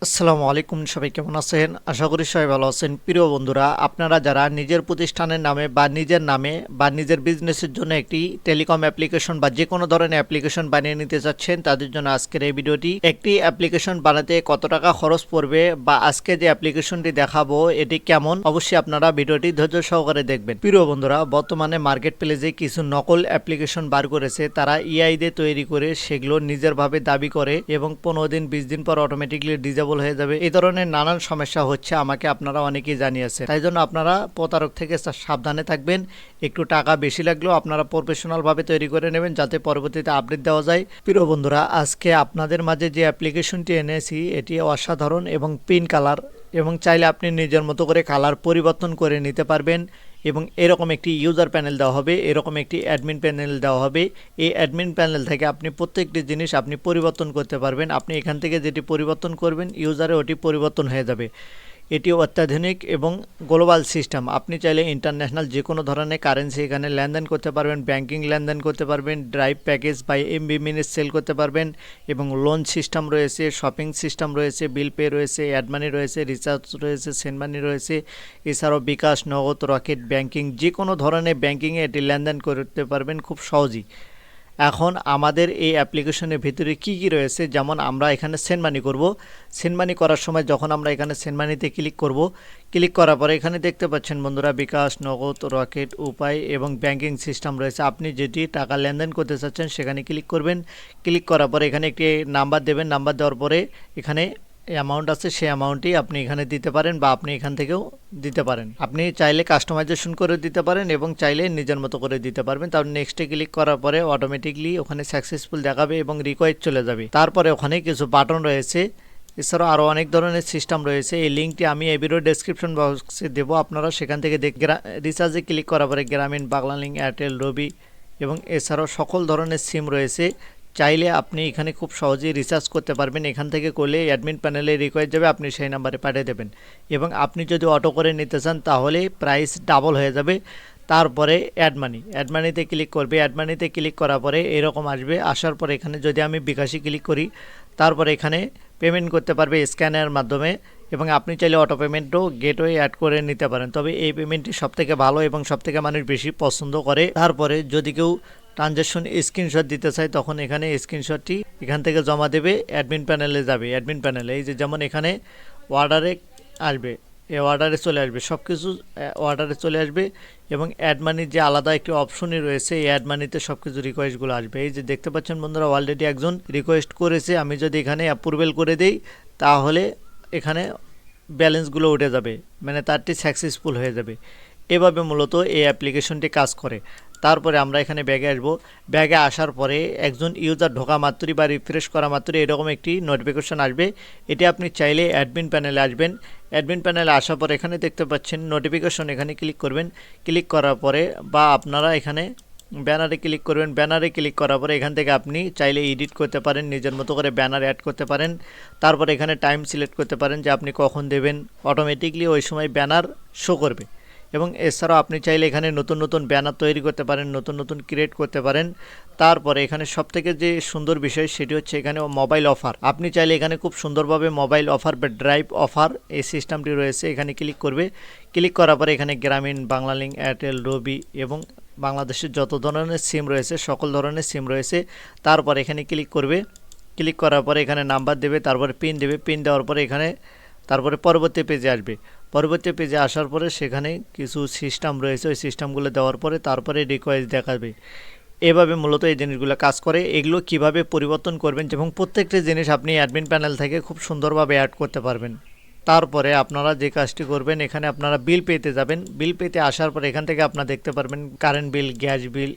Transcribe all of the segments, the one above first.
আসসালামু আলাইকুম, সবাই কেমন আছেন? আশা করি সবাই ভালো আছেন। প্রিয় বন্ধুরা, আপনারা যারা নিজের প্রতিষ্ঠানের নামে বা নিজের নামে বা নিজের বিজনেসের জন্য একটি টেলিকম অ্যাপ্লিকেশন বা যে কোনো ধরনের অ্যাপ্লিকেশন বানিয়ে নিতে চাচ্ছেন, তাদের জন্য আজকের এই ভিডিওটি। একটি অ্যাপ্লিকেশন বানাতে কত টাকা খরচ পড়বে বা আজকে যে অ্যাপ্লিকেশনটি দেখাবো এটি কেমন, অবশ্যই আপনারা ভিডিওটি ধৈর্য সহকারে দেখবেন। প্রিয় বন্ধুরা, বর্তমানে মার্কেট প্লেসে কিছু নকল অ্যাপ্লিকেশন বার করেছে। তারা ইআই দিয়ে তৈরি করে সেগুলো নিজের ভাবে দাবি করে এবং 15 দিন 20 দিন পর অটোমেটিকলি ডিজেবল হয়ে যাবে। এই ধরনের নানান সমস্যা হচ্ছে, আমাকে আপনারা অনেকেই জানিয়েছে। তাই জন্য আপনারা প্রতারক থেকে সাবধানে থাকবেন। একটু টাকা বেশি লাগলেও আপনারা প্রফেশনাল ভাবে তৈরি করে নেবেন, যাতে পরবর্তীতে আপডেট দেওয়া যায়। প্রিয় বন্ধুরা, আজকে আপনাদের মাঝে যে অ্যাপ্লিকেশনটি এনেছি এটি অসাধারণ এবং পিঙ্ক কালার, এবং চাইলে আপনি নিজের মতো করে কালার পরিবর্তন করে নিতে পারবেন। এবং এরকম একটি ইউজার প্যানেল দেওয়া হবে, এরকম একটি অ্যাডমিন প্যানেল দেওয়া হবে। এই অ্যাডমিন প্যানেল থেকে আপনি প্রত্যেকটি জিনিস আপনি পরিবর্তন করতে পারবেন। আপনি এখান থেকে যেটি পরিবর্তন করবেন ইউজারে ওটি পরিবর্তন হয়ে যাবে। এটি অত্যাধুনিক এবং গ্লোবাল সিস্টেম। আপনি চাইলে ইন্টারন্যাশনাল যে কোনো ধরনের কারেন্সি এখানে লেনদেন করতে পারবেন, ব্যাংকিং লেনদেন করতে পারবেন, drive package buy MB minute sell করতে পারবেন, এবং লোন সিস্টেম রয়েছে, শপিং সিস্টেম রয়েছে, বিল পে রয়েছে, অ্যাড মানি রয়েছে, রিচার্জ রয়েছে, সেন্ড মানি রয়েছে। এছাড়াও বিকাশ, নগদ, রকেট ব্যাংকিং, যে কোনো ধরনের ব্যাংকিংয়ে এটি লেনদেন করতে পারবেন খুব সহজেই। এখন আমাদের এই অ্যাপ্লিকেশনের ভিতরে কি কি রয়েছে, যেমন আমরা এখানে সেন্ড মানি করব। সেন্ড মানি করার সময় যখন আমরা এখানে সেন্ড মানিতে ক্লিক করব, ক্লিক করার পরে এখানে দেখতে পাচ্ছেন বন্ধুরা, বিকাশ, নগদ, রকেট, উপায় এবং ব্যাংকিং সিস্টেম রয়েছে। আপনি যেটি টাকা লেনদেন করতে চাচ্ছেন সেখানে ক্লিক করবেন। ক্লিক করার পরে এখানে একটি নাম্বার দেবেন। নাম্বার দেওয়ার পরে এখানে অ্যামাউন্ট আছে, সেই অ্যামাউন্টই আপনি এখানে দিতে পারেন বা আপনি এখান থেকেও দিতে পারেন। আপনি চাইলে কাস্টমাইজেশন করে দিতে পারেন এবং চাইলে নিজের মতো করে দিতে পারবেন। তারপর নেক্সটে ক্লিক করার পরে অটোমেটিকলি ওখানে সাকসেসফুল দেখাবে এবং রিকোয়েস্ট চলে যাবে। তারপরে ওখানে কিছু বাটন রয়েছে। এছাড়াও আরও অনেক ধরনের সিস্টেম রয়েছে। এই লিঙ্কটি আমি এই ভিডিও ডেসক্রিপশন বক্সে দেবো, আপনারা সেখান থেকে রিচার্জে ক্লিক করার পরে গ্রামীণ, বাংলালিংক, এয়ারটেল, রবি এবং এছাড়াও সকল ধরনের সিম রয়েছে। চাইলে আপনি এখানে খুব সহজেই রিচার্জ করতে পারবেন। এখান থেকে করলে অ্যাডমিন প্যানেলে রিকোয়েস্ট যাবে, আপনি সেই নাম্বারে পাঠিয়ে দেবেন। এবং আপনি যদি অটো করে নিতে চান তাহলে প্রাইস ডাবল হয়ে যাবে। তারপরে অ্যাড মানিতে ক্লিক করবে। অ্যাড মানিতে ক্লিক করার পরে এরকম আসবে। আসার পরে এখানে যদি আমি বিকাশে ক্লিক করি, তারপরে এখানে পেমেন্ট করতে পারবে স্ক্যানের মাধ্যমে, এবং আপনি চাইলে অটো পেমেন্টও গেটওয়ে অ্যাড করে নিতে পারেন। তবে এই পেমেন্টটি সবথেকে ভালো এবং সবথেকে মানুষ বেশি পছন্দ করে। তারপরে যদি কেউ ট্রানজ্যাকশন স্ক্রিনশট দিতে চাই তখন এখানে স্ক্রিনশটটি এখান থেকে জমা দেবে, অ্যাডমিন প্যানেলে যাবে। অ্যাডমিন প্যানেলে এই যে যেমন এখানে অর্ডারে আসবে, এই অর্ডারে চলে আসবে, সব কিছু অর্ডারে চলে আসবে। এবং অ্যাড মানির যে আলাদা একটি অপশনই রয়েছে, এই অ্যাড মানিতে সব কিছু রিকোয়েস্টগুলো আসবে। এই যে দেখতে পাচ্ছেন বন্ধুরা, অলরেডি একজন রিকোয়েস্ট করেছে। আমি যদি এখানে অ্যাপ্রুভেল করে দেই তাহলে এখানে ব্যালেন্সগুলো উঠে যাবে, মানে তারটি সাকসেসফুল হয়ে যাবে। এভাবে মূলত এই অ্যাপ্লিকেশনটি কাজ করে। তারপরে আমরা এখানে ব্যাগে আসব। ব্যাগে আসার পরে একজন ইউজার ঢোকা মাত্রই বা রিফ্রেশ করা মাত্রই এরকম একটি নোটিফিকেশন আসবে। এটি আপনি চাইলে অ্যাডমিন প্যানেলে আসবেন। অ্যাডমিন প্যানেলে আসার পর এখানে দেখতে পাচ্ছেন নোটিফিকেশন, এখানে ক্লিক করবেন। ক্লিক করার পরে বা আপনারা এখানে ব্যানারে ক্লিক করবেন। ব্যানারে ক্লিক করার পরে এখান থেকে আপনি চাইলে এডিট করতে পারেন, নিজের মতো করে ব্যানার অ্যাড করতে পারেন। তারপর এখানে টাইম সিলেক্ট করতে পারেন যে আপনি কখন দেবেন, অটোমেটিকলি ওই সময় ব্যানার শো করবে। এবং এছাড়াও আপনি চাইলে এখানে নতুন নতুন ব্যানার তৈরি করতে পারেন, নতুন নতুন ক্রিয়েট করতে পারেন। তারপরে এখানে সবথেকে যে সুন্দর বিষয় সেটি হচ্ছে এখানে মোবাইল অফার। আপনি চাইলে এখানে খুব সুন্দরভাবে মোবাইল অফার বা ড্রাইভ অফার এই সিস্টেমটি রয়েছে, এখানে ক্লিক করবে। ক্লিক করার পরে এখানে গ্রামীণ, বাংলালিংক, এয়ারটেল, রবি এবং বাংলাদেশের যত ধরনের সিম রয়েছে সকল ধরনের সিম রয়েছে। তারপর এখানে ক্লিক করবে। ক্লিক করার পরে এখানে নাম্বার দেবে, তারপরে পিন দেবে। পিন দেওয়ার পরে এখানে তারপরে পরবর্তী পেজে আসবে। পরবর্তী পেজে আসার পরে সেখানে কিছু সিস্টেম রয়েছে, ওই সিস্টেমগুলো দেওয়ার পরে তারপরে রিকোয়েস্ট দেখাবে। এভাবে মূলত এই জিনিসগুলো কাজ করে। এগুলো কিভাবে পরিবর্তন করবেন এবং প্রত্যেকটি জিনিস আপনি অ্যাডমিন প্যানেল থেকে খুব সুন্দরভাবে অ্যাড করতে পারবেন। তারপরে আপনারা যে কাজটি করবেন, এখানে আপনারা বিল পেতে যাবেন। বিল পেতে আসার পর এখান থেকে আপনারা দেখতে পারবেন current bill, gas bill,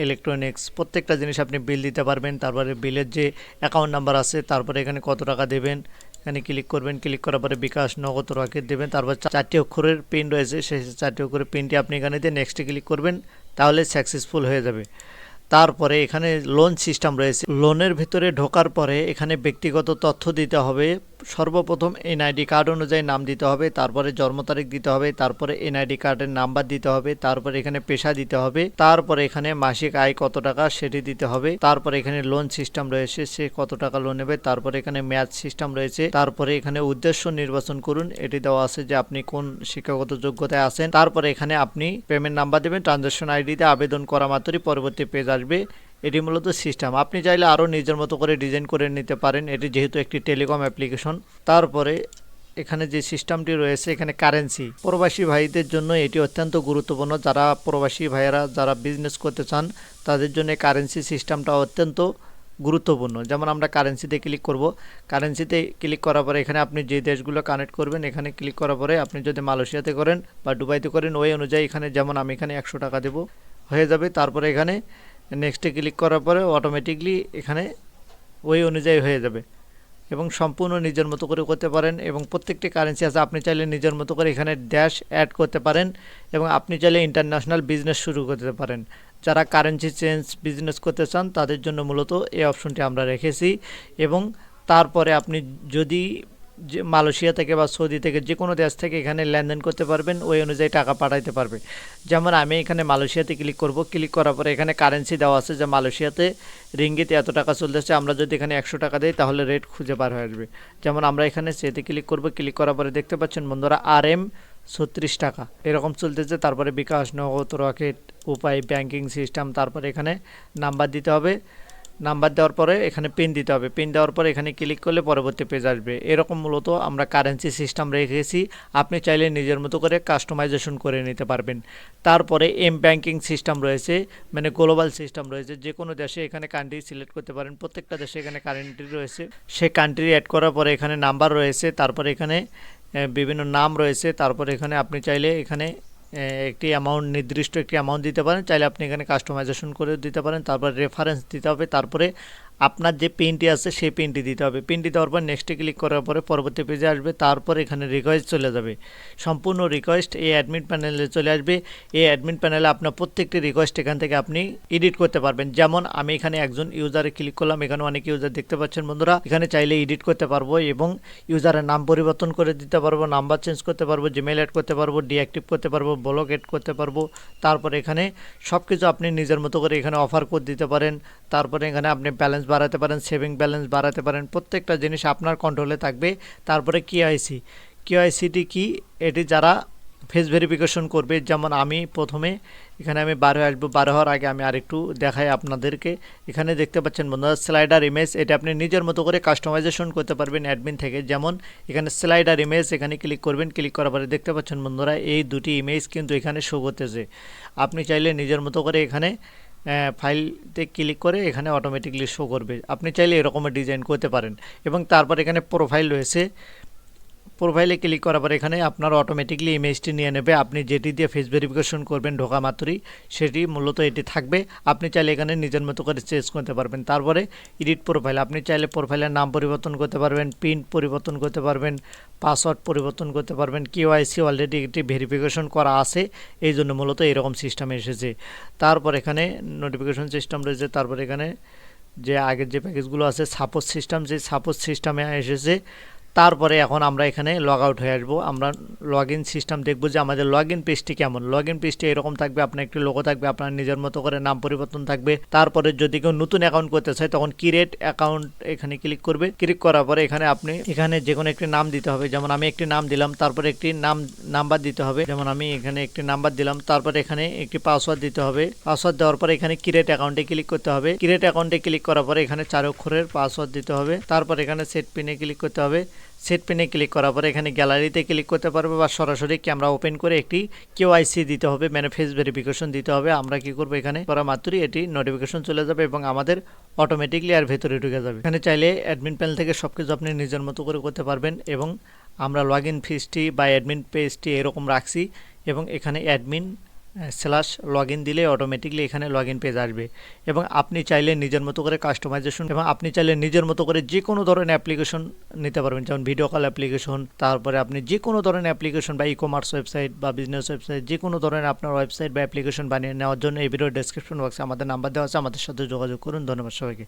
electronics, প্রত্যেকটা জিনিস আপনি বিল দিতে পারবেন। তারপরে বিলের যে অ্যাকাউন্ট নাম্বার আছে, তারপরে এখানে কত টাকা দেবেন এখানে ক্লিক করবেন। ক্লিক করার পরে বিকাশ, নগদ, রকেট দেবেন। তারপর 4টি অক্ষরের পিন রয়েছে, সেই 4টি অক্ষরের পিনটি আপনি এখানে দিয়ে নেক্সটে ক্লিক করবেন, তাহলে সাকসেসফুল হয়ে যাবে। তারপরে এখানে লোন সিস্টেম রয়েছে। লোনের ভিতরে ঢোকার পরে এখানে ব্যক্তিগত তথ্য দিতে হবে। সর্বপ্রথম এনআইডি কার্ড অনুযায়ী নাম দিতে হবে, তারপরে জন্ম তারিখ দিতে হবে, তারপরে এনআইডি কার্ডের নাম্বার দিতে হবে, তারপরে এখানে পেশা দিতে হবে, তারপরে এখানে মাসিক আয় কত টাকা সেটি দিতে হবে, তারপরে এখানে লোন সিস্টেম রয়েছে, সে কত টাকা লোন নেবে, তারপরে এখানে মেয়াদ সিস্টেম রয়েছে, তারপরে এখানে উদ্দেশ্য নির্বাচন করুন, এটি দেওয়া আছে যে আপনি কোন শিক্ষাগত যোগ্যতায় আছেন, তারপরে এখানে আপনি পেমেন্ট নাম্বার দেবেন, ট্রানজাকশন আইডিতে আবেদন করা মাত্রই পরবর্তী পেজ আসবে। এটি মূলত সিস্টেম। আপনি চাইলে আরও নিজের মতো করে ডিজাইন করে নিতে পারেন, এটি যেহেতু একটি টেলিকম অ্যাপ্লিকেশন। তারপরে এখানে যে সিস্টেমটি রয়েছে, এখানে কারেন্সি প্রবাসী ভাইদের জন্য এটি অত্যন্ত গুরুত্বপূর্ণ। যারা প্রবাসী ভাইয়েরা যারা বিজনেস করতে চান তাদের জন্য কারেন্সি সিস্টেমটা অত্যন্ত গুরুত্বপূর্ণ। যেমন আমরা কারেন্সিতে ক্লিক করব, কারেন্সিতে ক্লিক করার পরে এখানে আপনি যে দেশগুলো কানেক্ট করবেন এখানে ক্লিক করার পরে আপনি যদি মালয়েশিয়াতে করেন বা দুবাইতে করেন ওই অনুযায়ী এখানে যেমন আমি এখানে 100 টাকা দেব হয়ে যাবে। তারপরে এখানে নেক্সটে ক্লিক করার পরে অটোমেটিকলি এখানে ওই অনুযায়ী হয়ে যাবে এবং সম্পূর্ণ নিজের মতো করে করতে পারেন। এবং প্রত্যেকটি কারেন্সি আছে, আপনি চাইলে নিজের মতো করে এখানে ড্যাশ অ্যাড করতে পারেন এবং আপনি চাইলে ইন্টারন্যাশনাল বিজনেস শুরু করতে পারেন। যারা কারেন্সি চেঞ্জ বিজনেস করতে চান তাদের জন্য মূলত এই অপশনটি আমরা রেখেছি। এবং তারপরে আপনি যদি যে মালয়েশিয়া থেকে বা সৌদি থেকে যে কোনো দেশ থেকে এখানে লেনদেন করতে পারবেন, ওই অনুযায়ী টাকা পাঠাইতে পারবে। যেমন আমি এখানে মালয়েশিয়াতে ক্লিক করব, ক্লিক করার পরে এখানে কারেন্সি দেওয়া আছে যে মালয়েশিয়াতে রিঙ্গিতে এত টাকা চলতেছে। আমরা যদি এখানে 100 টাকা দিই তাহলে রেট খুঁজে বার হয়ে আসবে। যেমন আমরা এখানে সেতে ক্লিক করব, ক্লিক করার পরে দেখতে পাচ্ছেন বন্ধুরা RM 36 টাকা এরকম চলতেছে। তারপরে বিকাশ, নগদ, রকেট, উপায়, ব্যাংকিং সিস্টেম, তারপরে এখানে নাম্বার দিতে হবে, নাম্বার দেওয়ার পরে এখানে পিন দিতে হবে, পিন দেওয়ার পরে এখানে ক্লিক করলে পরবর্তী পেজ আসবে। এরকম মূলত আমরা কারেন্সি সিস্টেম রেখেছি, আপনি চাইলে নিজের মতো করে কাস্টমাইজেশন করে নিতে পারবেন। তারপরে ব্যাংকিং সিস্টেম রয়েছে, মানে গ্লোবাল সিস্টেম রয়েছে, যে কোনো দেশে এখানে কান্ট্রি সিলেক্ট করতে পারেন। প্রত্যেকটা দেশে এখানে কান্ট্রি রয়েছে, সে কান্ট্রি অ্যাড করার পরে এখানে নাম্বার রয়েছে, তারপরে এখানে বিভিন্ন নাম রয়েছে, তারপরে এখানে আপনি চাইলে এখানে একটি অ্যামাউন্ট, নির্দিষ্ট একটি অ্যামাউন্ট দিতে পারেন, চাইলে আপনি এখানে কাস্টমাইজেশন করে দিতে পারেন। তারপর রেফারেন্স দিতে হবে, তারপরে আপনার যে পিনটি আছে সেই পিনটি দিতে হবে। পিনটি দেওয়ার পর নেক্সটে ক্লিক করার পরে পরবর্তী পেজে আসবে, তারপর এখানে রিকোয়েস্ট চলে যাবে। সম্পূর্ণ রিকোয়েস্ট এই অ্যাডমিন প্যানেলে চলে আসবে। এই অ্যাডমিন প্যানেলে আপনার প্রত্যেকটি রিকোয়েস্ট এখান থেকে আপনি এডিট করতে পারবেন। যেমন আমি এখানে একজন ইউজারে ক্লিক করলাম, এখানে অনেক ইউজার দেখতে পাচ্ছেন বন্ধুরা, এখানে চাইলে এডিট করতে পারবো এবং ইউজারের নাম পরিবর্তন করে দিতে পারবো, নাম্বার চেঞ্জ করতে পারবো, জিমেল অ্যাড করতে পারবো, ডিঅ্যাক্টিভ করতে পারবো, ব্লক অ্যাড করতে পারবো। তারপরে এখানে সব কিছু আপনি নিজের মতো করে এখানে অফার কোড দিতে পারেন। তারপরে এখানে আপনি ব্যালেন্স বাড়াতে পারেন, সেভিং ব্যালেন্স বাড়াতে পারেন, প্রত্যেকটা জিনিস আপনার কন্ট্রোলে থাকবে। তারপরে কেওয়াইসিটি কি, এটি যারা ফেস ভেরিফিকেশন করবে, যেমন আমি প্রথমে এখানে আমি 12 আসবো, 12 হওয়ার আগে আমি আরেকটু দেখাই আপনাদেরকে। এখানে দেখতে পাচ্ছেন বন্ধুরা স্লাইডার ইমেজ, এটা আপনি নিজের মতো করে কাস্টমাইজেশন করতে পারবেন অ্যাডমিন থেকে। যেমন এখানে স্লাইডার ইমেজ, এখানে ক্লিক করবেন, ক্লিক করার পরে দেখতে পাচ্ছেন বন্ধুরা এই দুটি ইমেজ কিন্তু এখানে শো করতেছে। আপনি চাইলে নিজের মতো করে এখানে ফাইলতে ক্লিক করে এখানে অটোমেটিকলি শো করবে। আপনি চাইলে এরকমের ডিজাইন করতে পারেন। এবং তারপর এখানে প্রোফাইল রয়েছে, প্রোফাইলে ক্লিক করার পর এখানে আপনার অটোমেটিকলি ইমেজটি নিয়ে নেবে। আপনি যেটি দিয়ে ফেস ভেরিফিকেশন করবেন ঢোকা মাত্রই সেটি মূলত এটি থাকবে। আপনি চাইলে এখানে নিজের মতো করে চেঞ্জ করতে পারবেন। তারপরে এডিট প্রোফাইল, আপনি চাইলে প্রোফাইলের নাম পরিবর্তন করতে পারবেন, পিন পরিবর্তন করতে পারবেন, পাসওয়ার্ড পরিবর্তন করতে পারবেন। কেওয়াইসি অলরেডি একটি ভেরিফিকেশন করা আছে, এই জন্য মূলত এরকম সিস্টেম এসেছে। তারপর এখানে নোটিফিকেশন সিস্টেম রয়েছে, তারপর এখানে যে আগের যে প্যাকেজগুলো আছে সাপোর্ট সিস্টেম, যে সাপোর্ট সিস্টেমে এসেছে। তারপরে এখন আমরা এখানে লগ আউট হয়ে আসবো, আমরা লগ ইন সিস্টেম দেখবো যে আমাদের লগ ইন পেজটি কেমন। লগ ইন পেজটি এরকম থাকবে, আপনার একটি লোগো থাকবে, আপনার নিজের মতো করে নাম পরিবর্তন থাকবে। তারপরে যদি কেউ নতুন অ্যাকাউন্ট করতে চায় তখন ক্রিয়েট অ্যাকাউন্ট এখানে ক্লিক করবে, ক্লিক করার পরে এখানে আপনি এখানে যে কোনো একটি নাম দিতে হবে। যেমন আমি একটি নাম দিলাম, তারপরে একটি নাম্বার দিতে হবে, যেমন আমি এখানে একটি নাম্বার দিলাম, তারপরে এখানে একটি পাসওয়ার্ড দিতে হবে। পাসওয়ার্ড দেওয়ার পরে এখানে ক্রিয়েট অ্যাকাউন্টে ক্লিক করতে হবে। ক্রিয়েট অ্যাকাউন্টে ক্লিক করার পরে এখানে 4 অক্ষরের পাসওয়ার্ড দিতে হবে। তারপর এখানে সেট পিনে ক্লিক করতে হবে। সেট পিনে ক্লিক করার পরে এখানে গ্যালারিতে ক্লিক করতে পারবে বা সরাসরি ক্যামেরা ওপেন করে একটি কেওয়াইসি দিতে হবে, মানে ফেস ভেরিফিকেশন দিতে হবে। আমরা কি করব, এখানে করা মাত্রই এটি নোটিফিকেশন চলে যাবে এবং আমাদের অটোমেটিকলি আর ভেতরে ঢুকে যাবে। এখানে চাইলে অ্যাডমিন প্যানেল থেকে সব কিছু আপনি নিজের মতো করে করতে পারবেন। এবং আমরা লগ ইন ফিসটি বা অ্যাডমিন পেজটি এরকম রাখছি এবং এখানে অ্যাডমিন স্ল্যাশ লগ ইন দিলে অটোমেটিকলি এখানে লগ ইন পেজ আসবে এবং আপনি চাইলে নিজের মতো করে কাস্টমাইজেশন এবং আপনি চাইলে নিজের মতো করে যে কোনো ধরনের অ্যাপ্লিকেশন নিতে পারবেন, যেমন ভিডিও কল অ্যাপ্লিকেশন, তারপরে আপনি যে কোনো ধরনের অ্যাপ্লিকেশন বা ই কমার্স ওয়েবসাইট বা বিজনেস ওয়েবসাইট যে কোনো ধরনের আপনার ওয়েবসাইট বা অ্যাপ্লিকেশন বানিয়ে নেওয়ার জন্য এই ভিডিও ডেসক্রিপশন বক্সে আমাদের নাম্বার দেওয়া আছে, আমাদের সাথে যোগাযোগ করুন। ধন্যবাদ সবাইকে।